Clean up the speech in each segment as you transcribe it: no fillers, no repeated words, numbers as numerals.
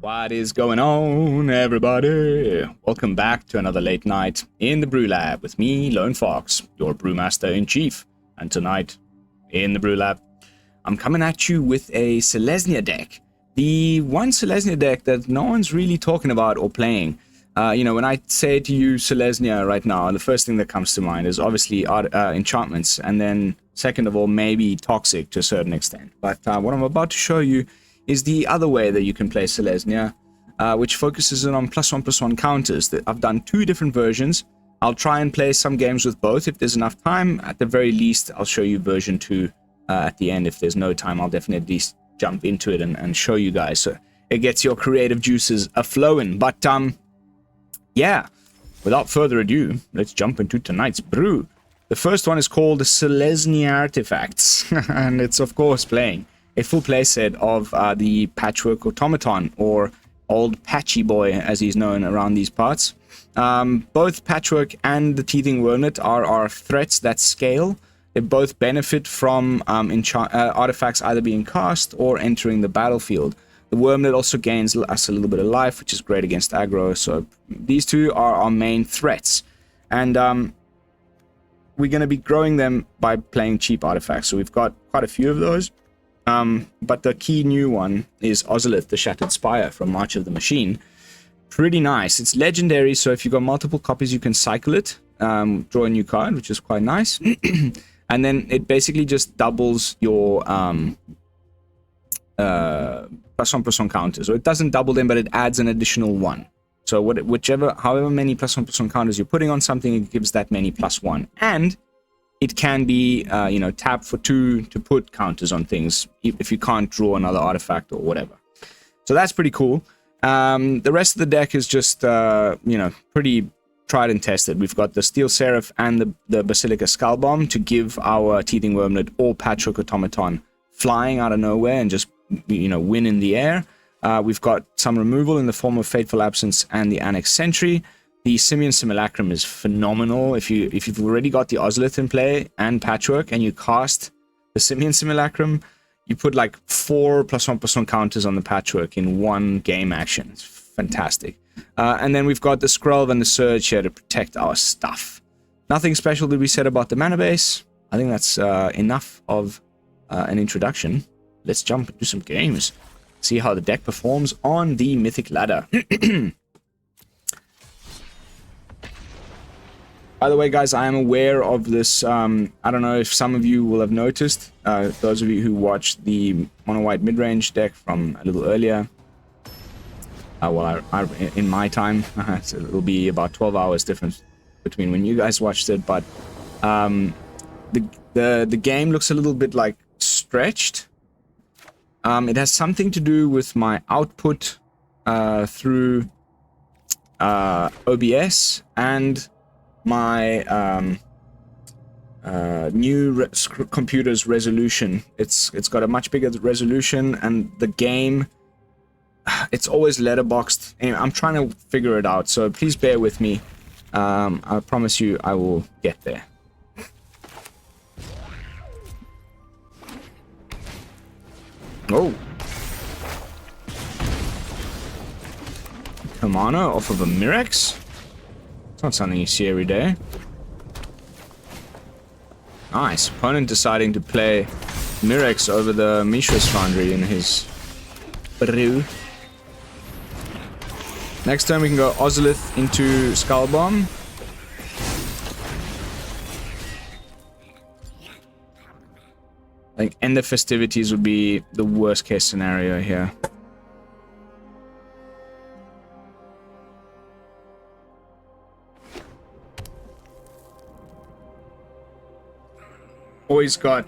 What is going on, everybody? Welcome back to another late night in the BrewLab with me, Lone Fox, your Brewmaster-in-Chief. And tonight, in the BrewLab, I'm coming at you with a Selesnya deck. The one Selesnya deck that no one's really talking about or playing. When I say to you Selesnya right now, the first thing that comes to mind is obviously Enchantments, and then second of all, maybe Toxic to a certain extent. But what I'm about to show you is the other way that you can play Selesnya, which focuses on +1/+1 counters. I've done two different versions. I'll try and play some games with both if there's enough time. At the very least, I'll show you version 2 at the end. If there's no time, I'll definitely jump into it and show you guys, so it gets your creative juices a-flowing. But yeah, without further ado, let's jump into tonight's brew. The first one is called SelesnyArtifacts, and it's of course playing a full playset of the Patchwork Automaton, or Old Patchy Boy as he's known around these parts. Both Patchwork and the Teething Wurmlet are threats that scale. They both benefit from artifacts either being cast or entering the battlefield. The Wurmlet also gains us a little bit of life, which is great against aggro. So these two are our main threats. And we're going to be growing them by playing cheap artifacts. So we've got quite a few of those. But the key new one is Ozolith, the Shattered Spire from March of the Machine. Pretty nice. It's legendary, so if you've got multiple copies, you can cycle it, draw a new card, which is quite nice. And then it basically just doubles your +1/+1 counters. So it doesn't double them, but it adds an additional one. So however many +1/+1 counters you're putting on something, it gives that many +1. And it can be, tap for 2 to put counters on things if you can't draw another artifact or whatever. So that's pretty cool. The rest of the deck is just, pretty tried and tested. We've got the Steel Seraph and the Basilica Skullbomb to give our Teething Wurmlet or Patchwork Automaton flying out of nowhere and just, win in the air. We've got some removal in the form of Fateful Absence and the Annex Sentry. The Simian Simulacrum is phenomenal. If you've already got the Ozolith in play and Patchwork and you cast the Simian Simulacrum, you put like 4 +1/+1 counters on the Patchwork in one game action. It's fantastic. And then we've got the Skrelv and the Surge here to protect our stuff. Nothing special to be said about the mana base. I think that's enough of an introduction. Let's jump into some games. See how the deck performs on the Mythic ladder. By the way, guys, I am aware of this. I don't know if some of you will have noticed. Those of you who watched the mono-white mid-range deck from a little earlier. In my time, so it'll be about 12 hours difference between when you guys watched it. But the game looks a little bit like stretched. It has something to do with my output through OBS and my new computer's resolution. It's got a much bigger resolution, and the game, it's always letterboxed. Anyway, I'm trying to figure it out, so please bear with me. I promise you I will get there. Oh. Kamana off of a Mirex? It's not something you see every day. Nice. Opponent deciding to play Mirex over the Mishra's Foundry in his Brew. Next turn we can go Ozolith into Skullbomb. I think end the festivities would be the worst case scenario here. Always got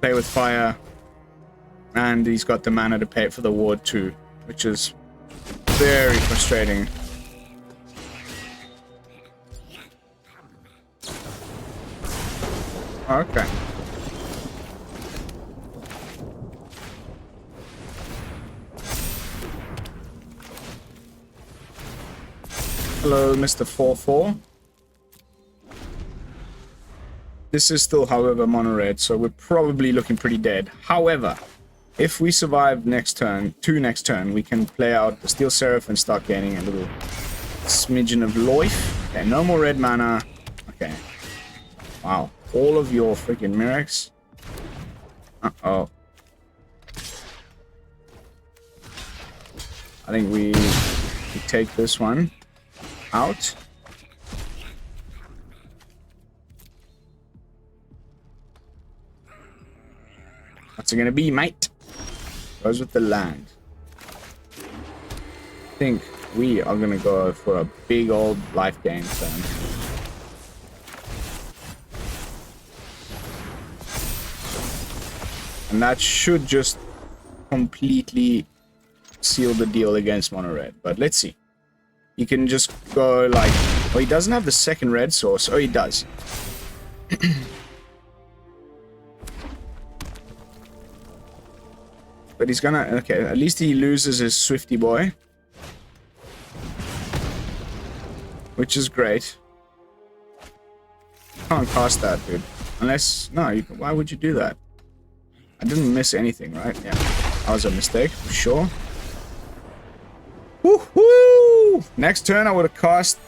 play with fire, and he's got the mana to pay for the ward too, which is very frustrating. Okay. Hello, Mr. 4-4. This is still, however, mono red, so we're probably looking pretty dead. However, If we survive next turn, next turn, we can play out the Steel Seraph and start gaining a little smidgen of life. Okay, no more red mana. Okay. Wow. All of your freaking Mirrex. Uh-oh. I think we take this one out. What's it gonna be, mate? Goes with the land. I think we are gonna go for a big old Lifegain turn. And that should just completely seal the deal against mono red. But let's see. He can just go like... Oh, he doesn't have the second red source. Oh, he does. But he's gonna... Okay, at least he loses his Swifty boy. Which is great. Can't cast that, dude. Unless... No, you can, why would you do that? I didn't miss anything, right? Yeah. That was a mistake, for sure. Woohoo! Next turn, I would have cast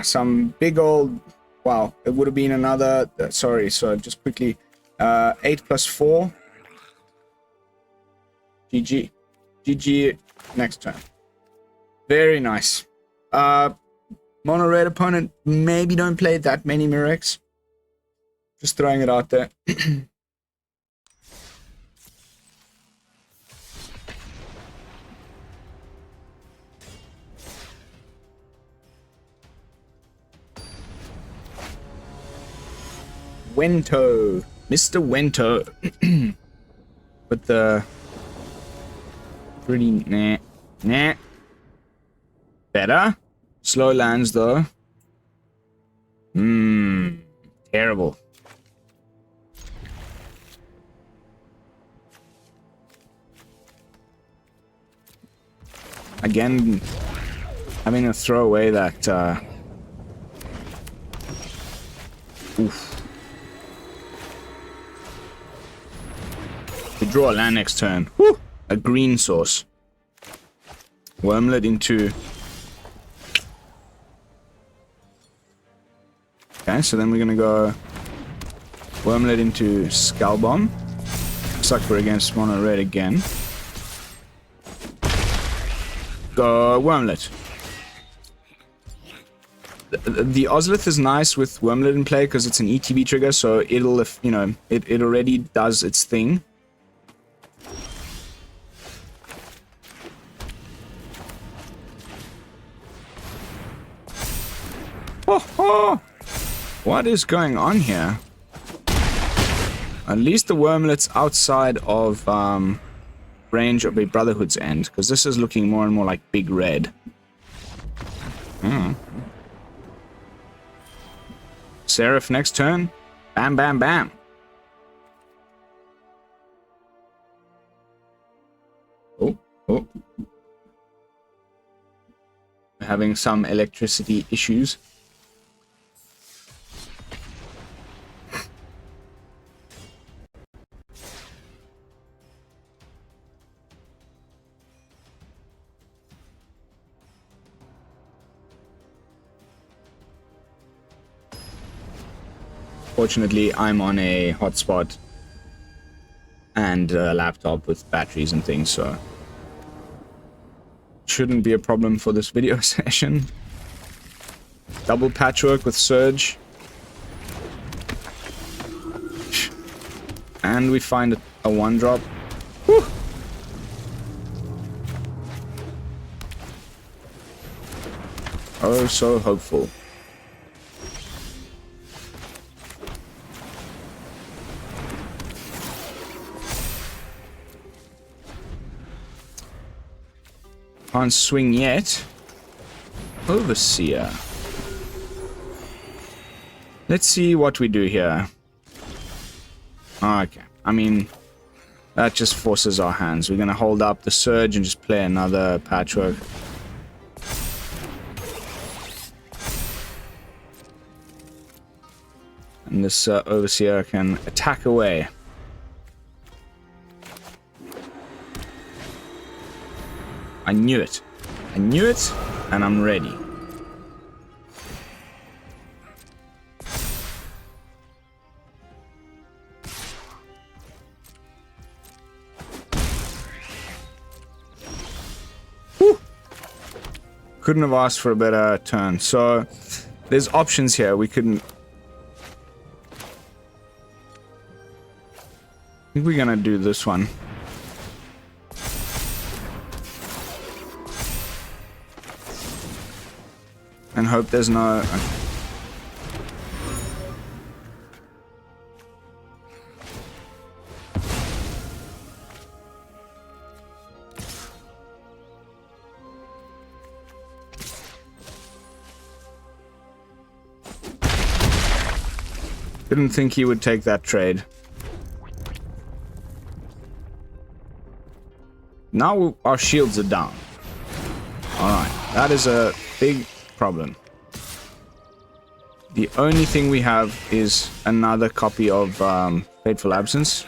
some big old... Wow, it would have been another... sorry, so just quickly. 8 plus 4. GG. GG next turn. Very nice. Mono red opponent, maybe don't play that many Mirrex. Just throwing it out there. Wento. Mr. Wento. With the... Pretty nah. Better. Slow lands though. Terrible. Again, having to throw away that oof. We draw a land next turn. Woo! A green source. Wurmlet into... Okay, so then we're gonna go Wurmlet into Skullbomb. Looks like we're against mono red again. Go Wurmlet. The Ozolith is nice with Wurmlet in play because it's an ETB trigger, so it'll, if you know, it already does its thing. Oh! What is going on here? At least the Wurmlet's outside of range of a Brotherhood's End, because this is looking more and more like Big Red. Seraph next turn. Bam, bam, bam. Oh. We're having some electricity issues. Fortunately, I'm on a hotspot and a laptop with batteries and things, so shouldn't be a problem for this video session. Double patchwork with Surge. And we find a 1-drop. Whew. Oh, so hopeful. Can't swing yet. Overseer. Let's see what we do here. Okay. I mean, that just forces our hands. We're going to hold up the Surge and just play another Patchwork. And this Overseer can attack away. I knew it. I knew it, and I'm ready. Whew. Couldn't have asked for a better turn. So, there's options here. We couldn't... I think we're gonna do this one. And hope there's no... Didn't think he would take that trade. Now our shields are down. Alright, that is a big problem. The only thing we have is another copy of Fateful Absence.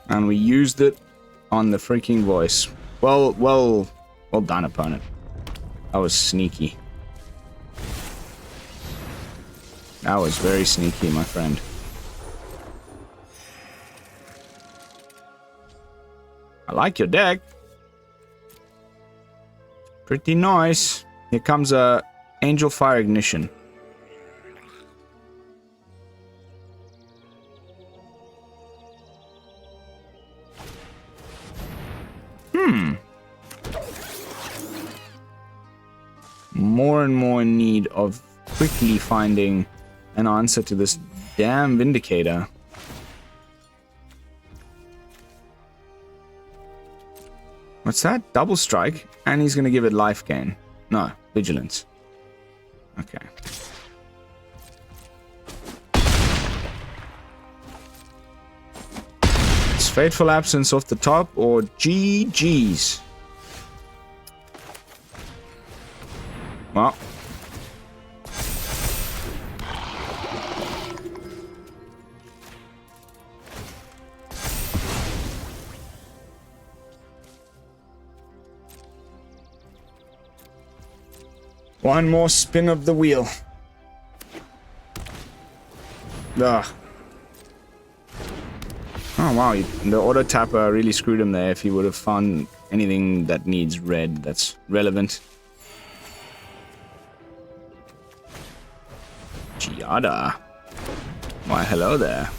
And we used it on the freaking voice. Well done, opponent. That was sneaky. That was very sneaky, my friend. I like your deck. Pretty nice. Here comes a Angel Fire Ignition. More and more in need of quickly finding an answer to this damn Vindicator. What's that? Double strike? And he's gonna give it life gain. No, vigilance. Okay. It's Fateful Absence off the top or GG's. Well. One more spin of the wheel. Ugh. Oh wow, the auto tapper really screwed him there if he would have found anything that needs red that's relevant. Giada. Why, hello there.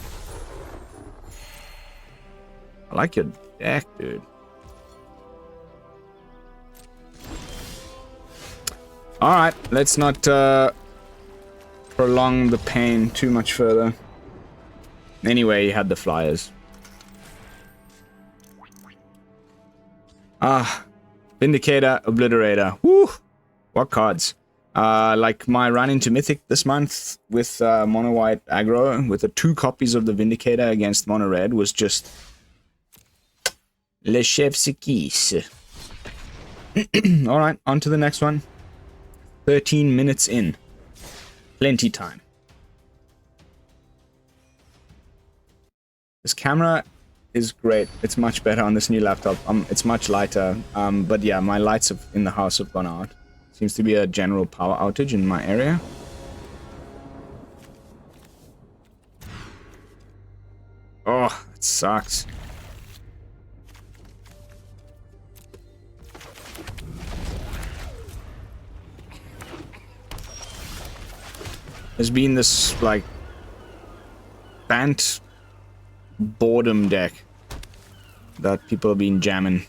I like your deck, dude. Alright, let's not prolong the pain too much further. Anyway, he had the flyers. Vindicator, Obliterator. Woo! What cards? Like my run into Mythic this month with mono white aggro with the 2 copies of the Vindicator against mono red was just le chef's kiss. Alright, on to the next one. 13 minutes in. Plenty time. This camera is great. It's much better on this new laptop. It's much lighter. But yeah, my lights in the house have gone out. Seems to be a general power outage in my area. Oh, it sucks. There's been this, like, Bant boredom deck that people have been jamming.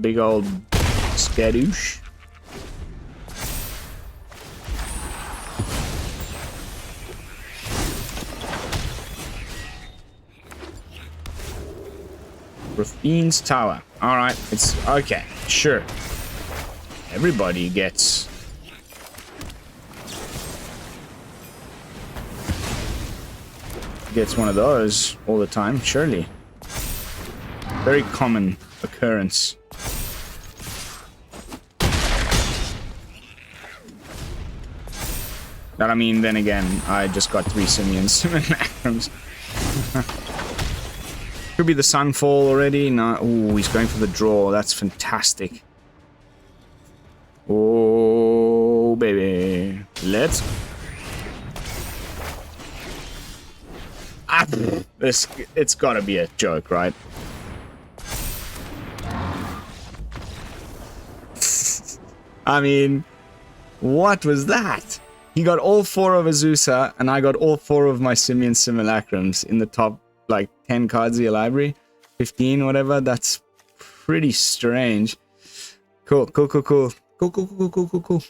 big old skadoosh. Rafine's Tower. Alright, it's okay, sure. Everybody gets one of those all the time, surely. Very common occurrence. But I mean, then again, I just got 3 Simian Simulacrums. Could be the Sunfall already. No, ooh, he's going for the draw. That's fantastic. Oh, baby. Let's... it's gotta be a joke, right? I mean, what was that? He got all 4 of Azusa, and I got all 4 of my Simian Simulacrums in the top, like, 10 cards of your library. 15, whatever. That's pretty strange. Cool, cool, cool, cool. Cool, cool, cool, cool, cool, cool.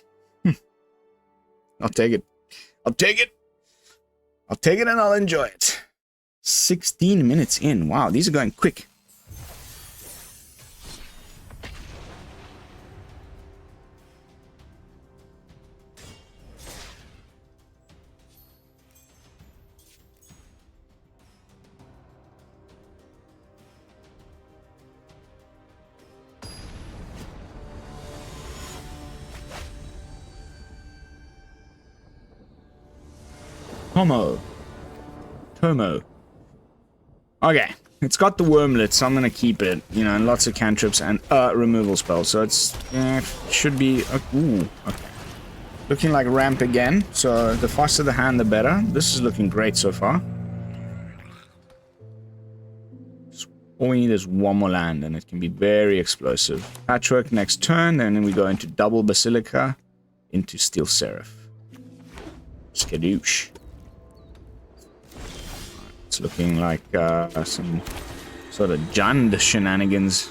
I'll take it. I'll take it. I'll take it and I'll enjoy it. 16 minutes in. Wow, these are going quick. Tomo. Okay, it's got the Wurmlet, so I'm gonna keep it. You know, and lots of cantrips and removal spell, so it's should be. Ooh, okay. Looking like ramp again. So the faster the hand, the better. This is looking great so far. All we need is one more land, and it can be very explosive. Patchwork next turn, then we go into double Basilica, into Steel Seraph. Skadoosh. It's looking like some sort of Jund shenanigans.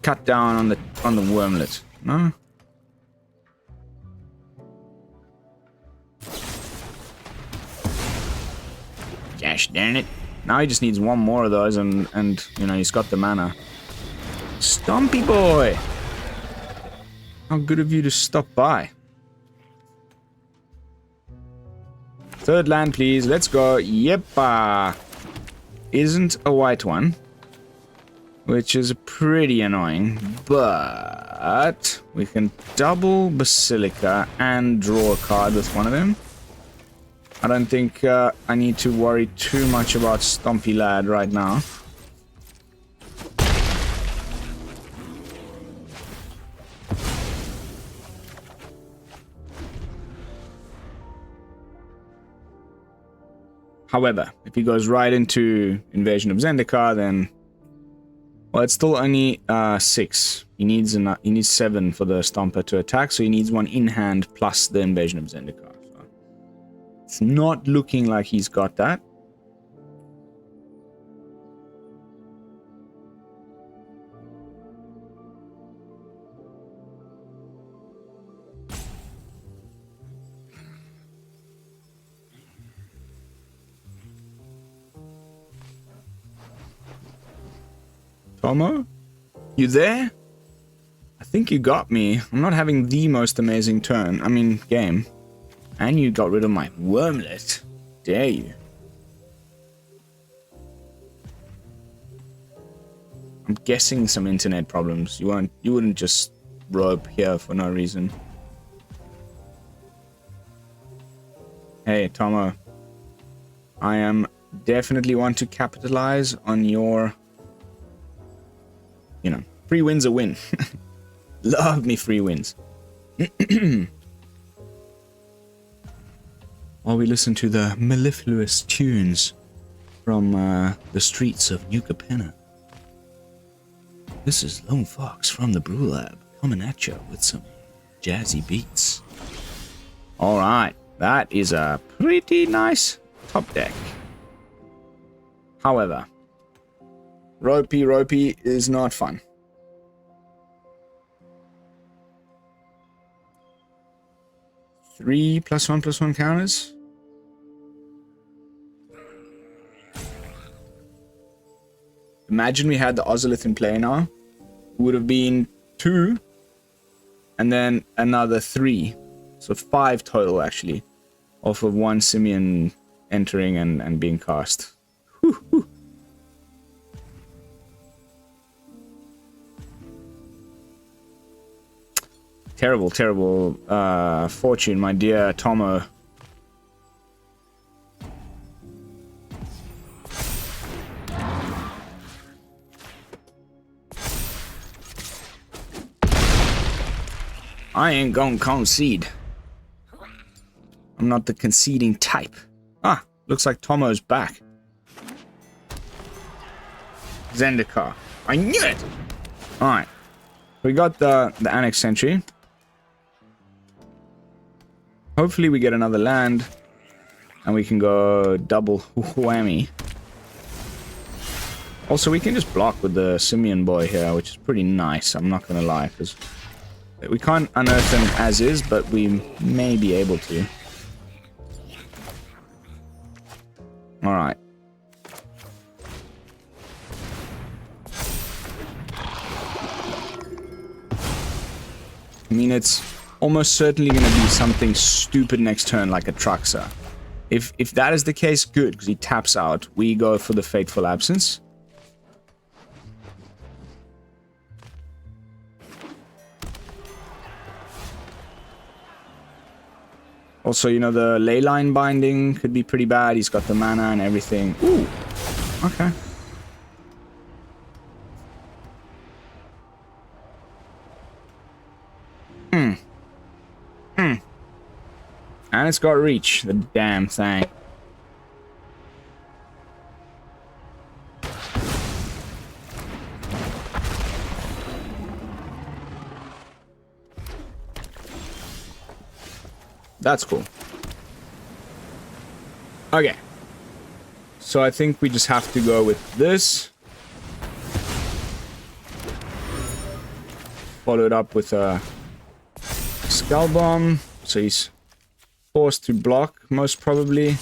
Cut down on the Wurmlet. No? Gosh darn it. Now he just needs one more of those and you know, he's got the mana. Stumpy boy! How good of you to stop by. Third land, please. Let's go. Yeppa. Isn't a white one, which is pretty annoying, but we can double Basilica and draw a card with one of them. I don't think I need to worry too much about Stumpy Lad right now. However, if he goes right into Invasion of Zendikar, then... Well, it's still only 6. He needs 7 for the Stomper to attack, so he needs one in hand plus the Invasion of Zendikar. So it's not looking like he's got that. Tomo? You there? I think you got me. I'm not having the most amazing turn. I mean, game. And you got rid of my Wurmlet. Dare you? I'm guessing some internet problems. You wouldn't just rope here for no reason. Hey, Tomo. I am definitely want to capitalize on your... You know, free wins a win. Love me free wins. While we listen to the mellifluous tunes from the streets of New Capenna. This is Lone Fox from the BrewLab coming at you with some jazzy beats. Alright, that is a pretty nice top deck. However, Ropey is not fun. Three +1/+1 counters. Imagine we had the Ozolith in play now. Would have been 2 and then another 3. So 5 total actually. Off of 1 Simian entering and being cast. Whew, whew. Terrible, terrible fortune, my dear Tomo. I ain't gonna concede. I'm not the conceding type. Ah, looks like Tomo's back. Zendikar. I knew it! Alright. We got the Annex Sentry. Hopefully we get another land. And we can go double whammy. Also, we can just block with the Simian boy here, which is pretty nice, I'm not gonna lie, because we can't unearth them as is, but we may be able to. Alright. I mean, it's almost certainly going to be something stupid next turn, like a Truxer. If that is the case, good, because he taps out. We go for the Fateful Absence. Also, you know, the Leyline Binding could be pretty bad. He's got the mana and everything. Ooh, okay. And it's got reach, the damn thing. That's cool. Okay. So I think we just have to go with this. Followed up with a Skullbomb. So he's forced to block, most probably.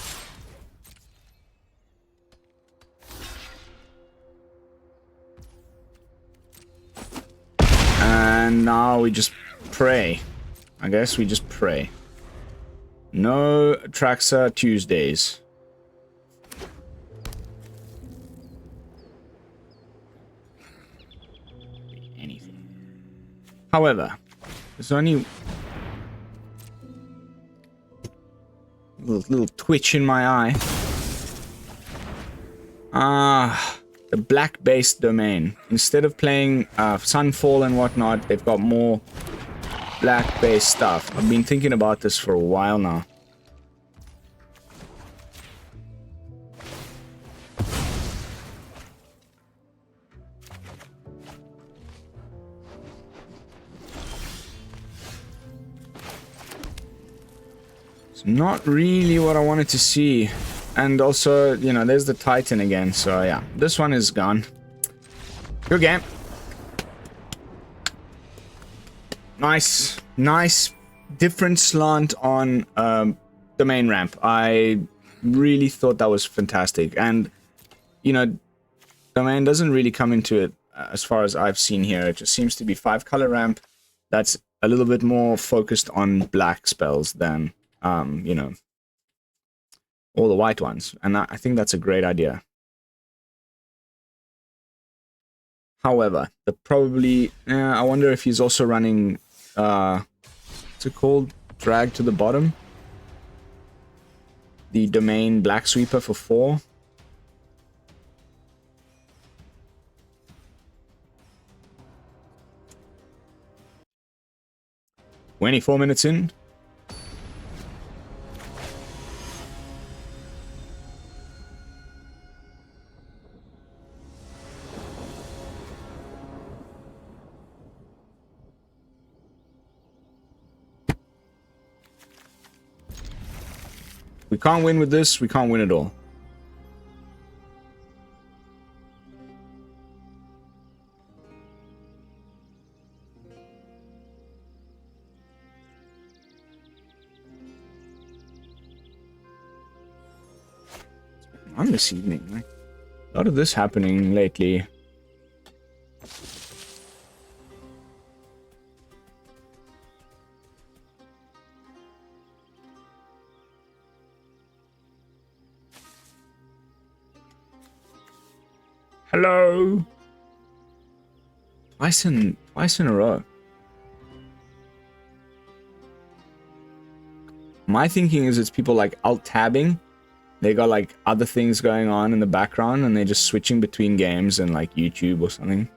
And now we just pray. I guess we just pray. No Traxa Tuesdays. Anything. However, there's only little twitch in my eye. The black-based domain. Instead of playing Sunfall and whatnot, they've got more black-based stuff. I've been thinking about this for a while now. It's not really what I wanted to see. And also, you know, there's the Titan again, so yeah. This one is gone. Good game. Nice, nice, different slant on domain ramp. I really thought that was fantastic. And, you know, domain doesn't really come into it as far as I've seen here. It just seems to be 5-color ramp that's a little bit more focused on black spells than, you know, all the white ones. And I think that's a great idea. However, the probably... I wonder if he's also running... what's it called? Drag to the bottom? The domain Black Sweeper for 4. "24 minutes in. We can't win with this, we can't win at all. on this evening? Like, a lot of this happening lately. Hello. Twice in a row. My thinking is it's people like alt-tabbing. They got like other things going on in the background and they're just switching between games and like YouTube or something.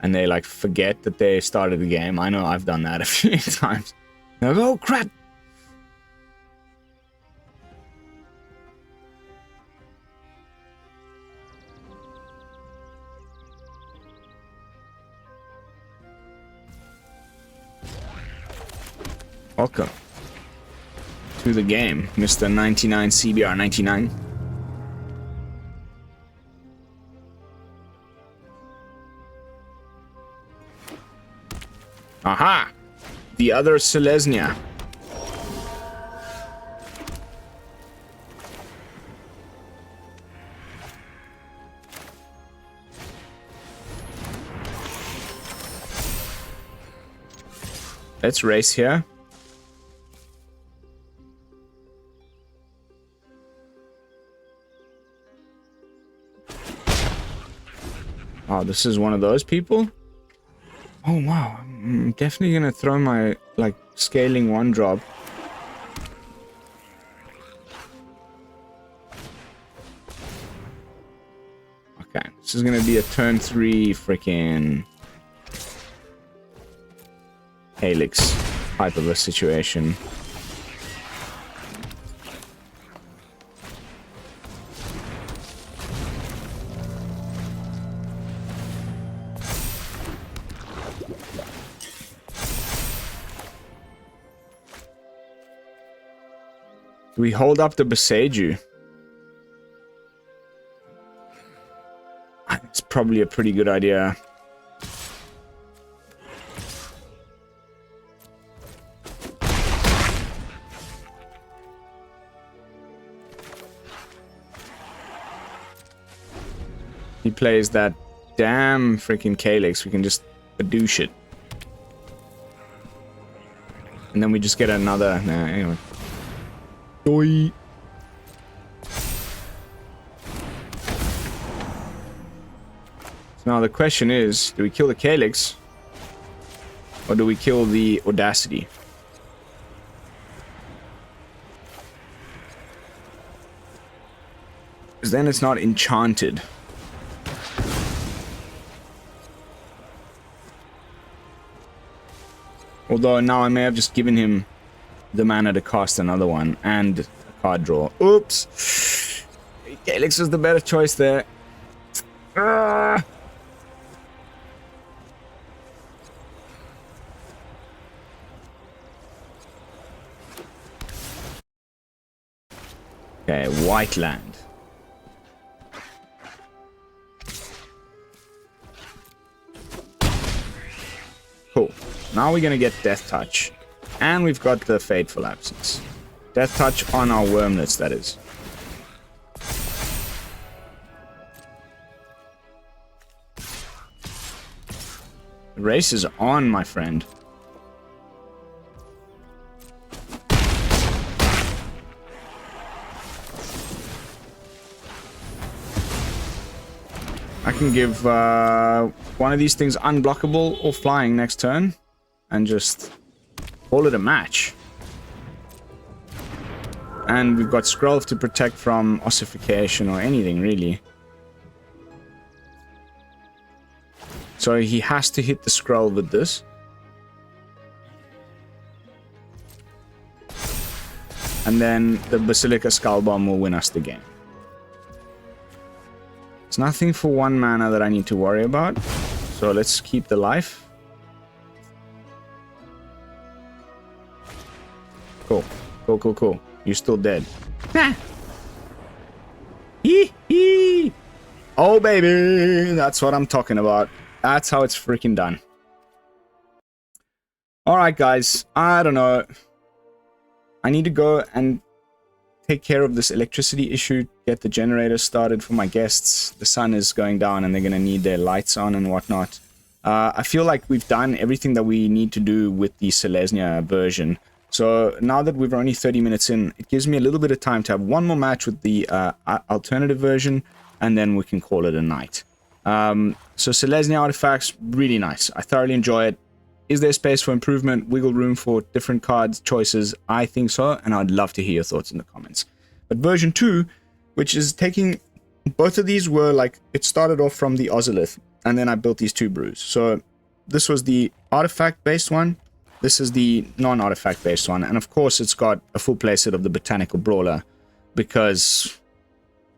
And they like forget that they started the game. I know I've done that a few times. They're like, oh crap! Welcome to the game, Mr. 99 CBR 99. Aha! The other Selesnya. Let's race here. Oh, this is one of those people? Oh, wow. I'm definitely gonna throw my, like, scaling one drop. Okay, this is gonna be a turn 3 freaking Helix type of a situation. Do we hold up the Boseiju? It's probably a pretty good idea. He plays that damn freaking Calyx. We can just badoosh it. And then we just get another... Nah, anyway. Doi. So now the question is, do we kill the Calyx? Or do we kill the Audacity? Because then it's not enchanted. Although now I may have just given him the mana to cast another one and a card draw. Oops. Calyx was the better choice there. Ah. Okay, white land. Cool. Now we're gonna get Death Touch. And we've got the Fateful Absence. Death Touch on our Wurmlets, that is. The race is on, my friend. I can give one of these things unblockable or flying next turn. And just... call it a match. And we've got Skrelv to protect from ossification or anything, really. So he has to hit the Skrelv with this. And then the Basilica Skullbomb will win us the game. There's nothing for 1 mana that I need to worry about. So let's keep the life. Cool. Cool, cool, cool. You're still dead. Hee hee! Oh, baby! That's what I'm talking about. That's how it's freaking done. Alright, guys. I don't know. I need to go and take care of this electricity issue, get the generator started for my guests. The sun is going down and they're going to need their lights on and whatnot. I feel like we've done everything that we need to do with the Selesnya version. So now that we're only 30 minutes in, it gives me a little bit of time to have one more match with the alternative version, and then we can call it a night. So SelesnyArtifacts, really nice. I thoroughly enjoy it. Is there space for improvement, wiggle room for different cards choices? I think so, and I'd love to hear your thoughts in the comments. But version 2, which is taking... Both of these were like... It started off from the Ozolith, and then I built these two brews. So this was the artifact-based one. This is the non-artifact-based one. And of course, it's got a full playset of the Botanical Brawler, because...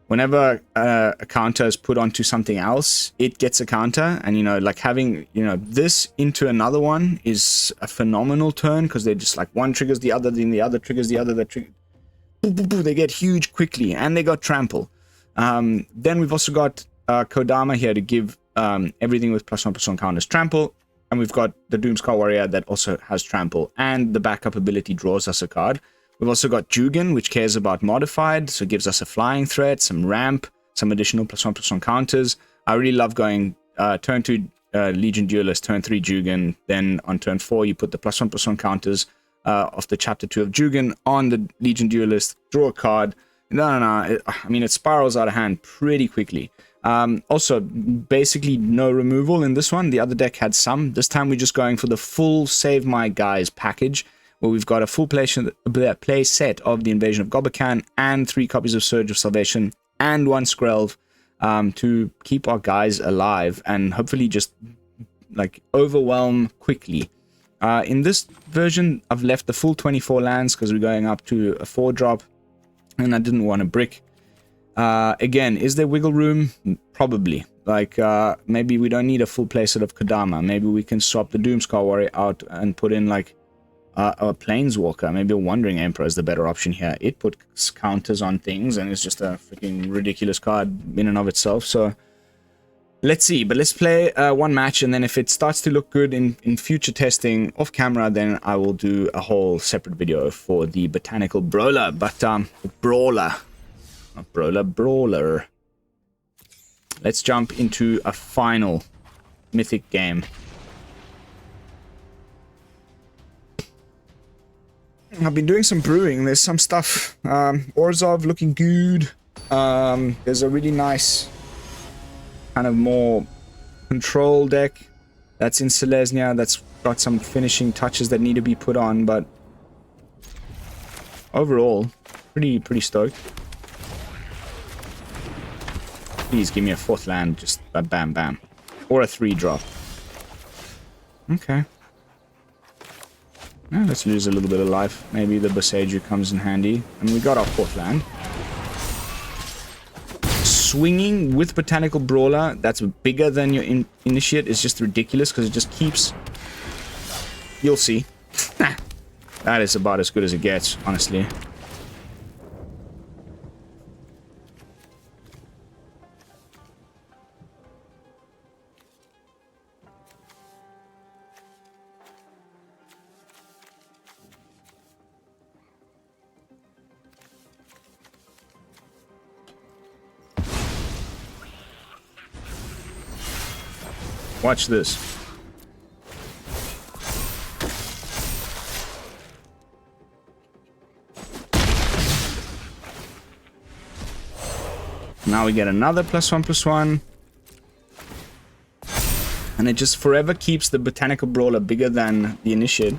whenever a counter is put onto something else, it gets a counter. And, you know, like having, you know, this into another one is a phenomenal turn, because they're just like one triggers the other, then the other triggers the other. They get huge quickly, and they got trample. Then we've also got Kodama here to give everything with +1/+1 counters trample. And we've got the Doomscar Warrior that also has trample. And the backup ability draws us a card. We've also got Jugen, which cares about modified, so it gives us a flying threat, some ramp, some additional +1/+1 counters. I really love going turn 2 Legion Duelist, turn 3 Jugen, then on turn 4 you put the +1/+1 counters of the chapter 2 of Jugen on the Legion Duelist, draw a card. I mean, it spirals out of hand pretty quickly. Also, basically no removal in this one. The other deck had some. This time we're just going for the full Save My Guys package, where we've got a full play set of the Invasion of Gobakan and 3 copies of Surge of Salvation and 1 Skrelv to keep our guys alive and hopefully just like overwhelm quickly. In this version, I've left the full 24 lands because we're going up to a 4-drop, and I didn't want a brick. Again, is there wiggle room? Probably. Like, maybe we don't need a full playset of Kodama. Maybe we can swap the Doomscar Warrior out and put in like a Planeswalker. Maybe a Wandering Emperor is the better option here. It puts counters on things, and it's just a freaking ridiculous card in and of itself. So let's see. But let's play one match, and then if it starts to look good in future testing off camera, then I will do a whole separate video for the Botanical Brawler. But Brawler. Not Brawler, Brawler. Let's jump into a final Mythic game. I've been doing some brewing. There's some stuff. Orzhov looking good. There's a really nice kind of more control deck that's in Selesnya that's got some finishing touches that need to be put on, but overall, pretty stoked. Please give me a 4th land, just bam bam. Or a 3-drop. Okay. Yeah, let's lose a little bit of life. Maybe the Boseiju comes in handy. And we got our 4th land. Swinging with Botanical Brawler that's bigger than your Initiate is just ridiculous, because it just keeps... You'll see. That is about as good as it gets, honestly. Watch this. Now we get another +1/+1. And it just forever keeps the Botanical Brawler bigger than the Initiate.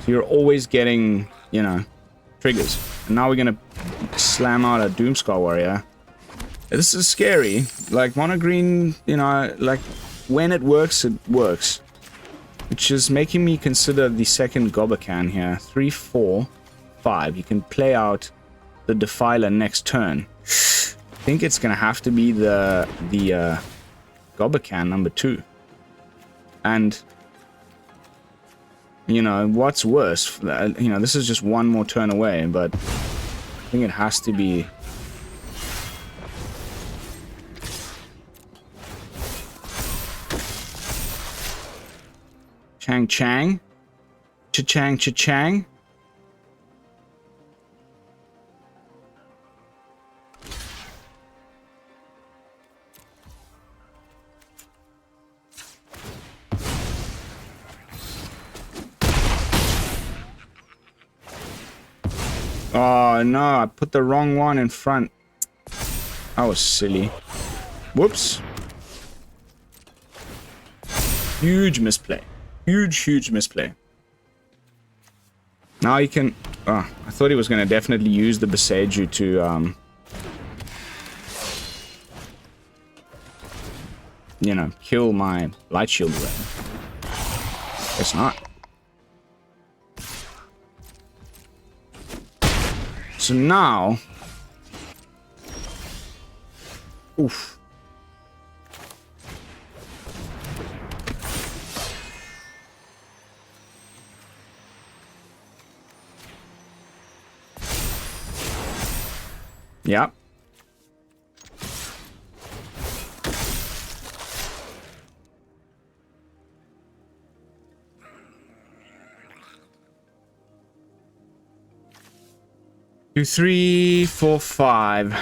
So you're always getting, you know, triggers. And now we're gonna slam out a Doomscar Warrior. This is scary. Like, mono green, you know, like, when it works, which is making me consider the second Gobakan here. 3, 4, 5. You can play out the Defiler next turn. I think it's gonna have to be the Gobakan number 2. And, you know, what's worse? You know, this is just one more turn away, but I think it has to be... Chang Chang. Cha-chang, cha-chang. Oh no, I put the wrong one in front. That was silly. Whoops. Huge misplay. Huge misplay. Now you can... Oh, I thought he was going to definitely use the Boseiju to, you know, kill my light shield weapon. It's not. So now... Oof. Yep. Two, three, four, five.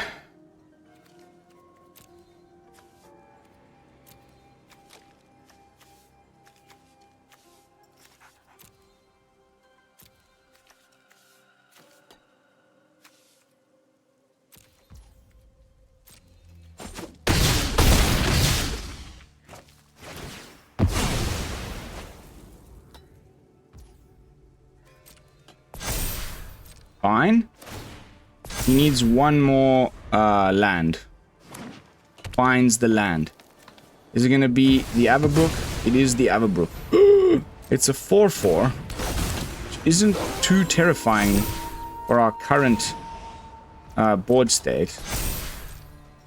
Fine. He needs one more land. Finds the land. Is it going to be the Averbrook? It is the Averbrook. It's a 4/4. Which isn't too terrifying for our current board state.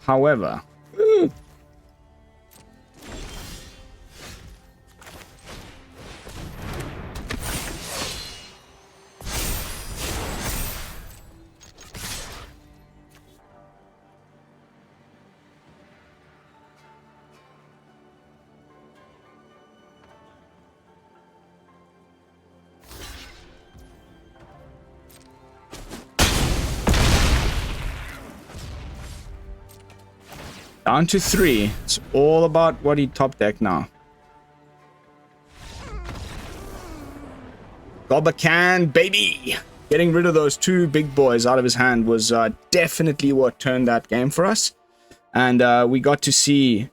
However... Down to 3. It's all about what he top deck now. Gobacan, baby! Getting rid of those two big boys out of his hand was definitely what turned that game for us. And we got to see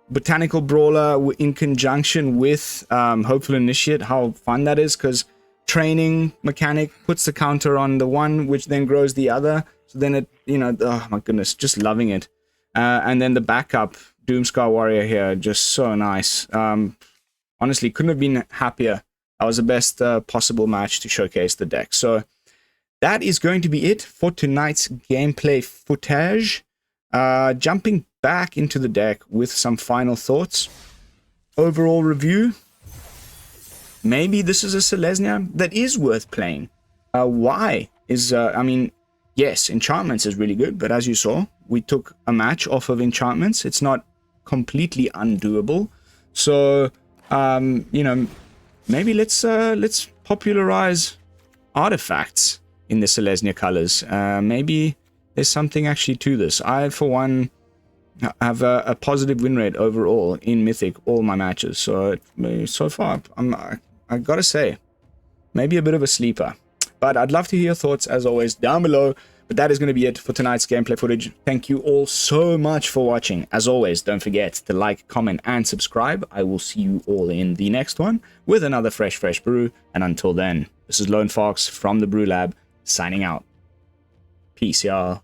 Botanical Brawler in conjunction with Hopeful Initiate, how fun that is, because training mechanic puts the counter on the one, which then grows the other. So then it, you know, oh my goodness, just loving it. And then the backup, Doomscar Warrior here, just so nice. Honestly, couldn't have been happier. That was the best possible match to showcase the deck. So that is going to be it for tonight's gameplay footage. Jumping back into the deck with some final thoughts. Overall review. Maybe this is a Selesnya that is worth playing. Why? I mean, yes, Enchantments is really good, but as you saw, we took a match off of Enchantments. It's not completely undoable. So, you know, maybe let's popularize artifacts in the Selesnya colors. Maybe there's something actually to this. I, for one, have a positive win rate overall in Mythic, all my matches. So, so far, I gotta say, maybe a bit of a sleeper. But I'd love to hear your thoughts, as always, down below. But that is going to be it for tonight's gameplay footage. Thank you all so much for watching. As always, don't forget to like, comment, and subscribe. I will see you all in the next one with another fresh brew. And until then, this is Lone Fox from the BrewLab, signing out. Peace, y'all.